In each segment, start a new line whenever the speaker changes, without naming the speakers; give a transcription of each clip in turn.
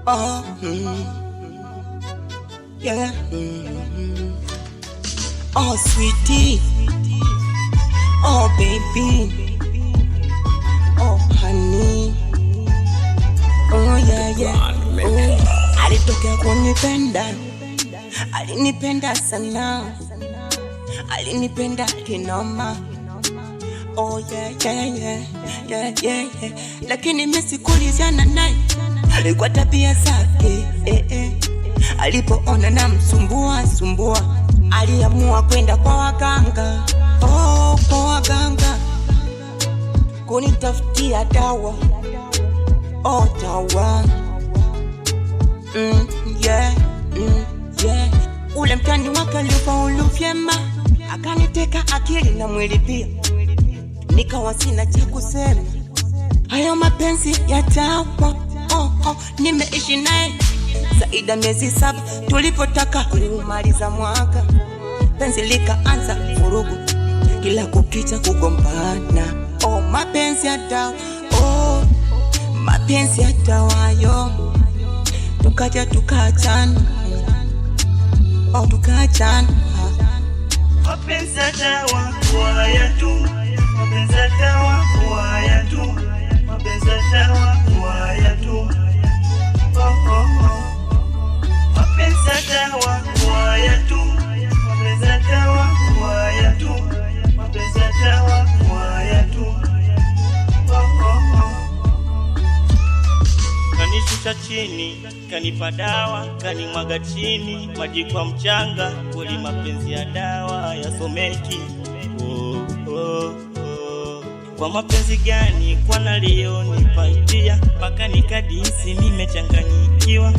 Oh, yeah. Oh, sweetie. Oh, baby. Oh, honey. Oh, yeah, yeah. Oh, alitokea kunipenda. Alinipenda sana. Alinipenda kinoma. Oh, yeah, yeah, yeah. Yeah, yeah, yeah. Lakini mimi sikulizana naye kwa tabia zake, alipoona na msumbua, aliamua kwenda kwa waganga. Oh, kwa waganga kunitafutia dawa. Oh, dawa. Yeah. Ule mtani wake alifaulu vyema, akaniteka akili na mwili pia, nikawa sina cha kusema. Hayo mapenzi ya dawa. Nimeishi naye zaidi ya miezi 7. Tulipotaka kumaliza mwaka, penzi likaanza vurugu, kila kukicha kugombana. Oh, mapenzi ya dawa. Oh, mapenzi ya dawa yo. Tukaja tukachana. Oh, tukachana.
Mapenzi ya dawa kuaya tu. Mapenzi ya dawa kuaya tu. Mapenzi ya dawa kuaya tu. Mapenzi ya dawa kuaya tu. Mapenzi ya dawa kuaya tu. Mapenzi ya dawa kuaya tu. Kanishusha chini, kanipa dawa, kanimwaga chini, maji kwa mchanga. Kweli mapenzi ya dawa yasomeki. Kwa mapenzi gani kwa naliyonipatia, mpaka nikadisi nimechanganyikiwa.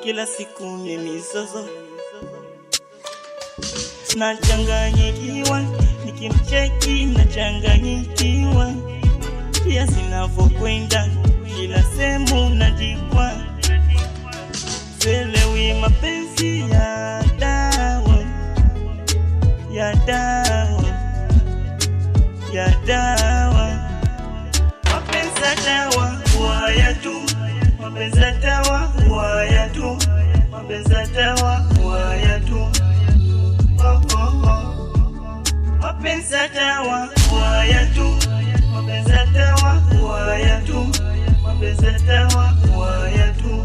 Kila siku ni mizozo, nachanganyikiwa, nikimcheki nachanganyikiwa. Pia zinavyokwenda kila sehemu najikwa, sielewi mapenzi ya dawa, ya dawa, ya dawa. Mapenzi ya dawa kuaya tu. Mapenzi ya dawa kuaya tu. Mapenzi ya dawa kuaya tu. Mapenzi ya dawa kuaya tu. Mapenzi ya dawa kuaya tu. Mapenzi ya dawa kuaya tu.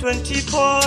24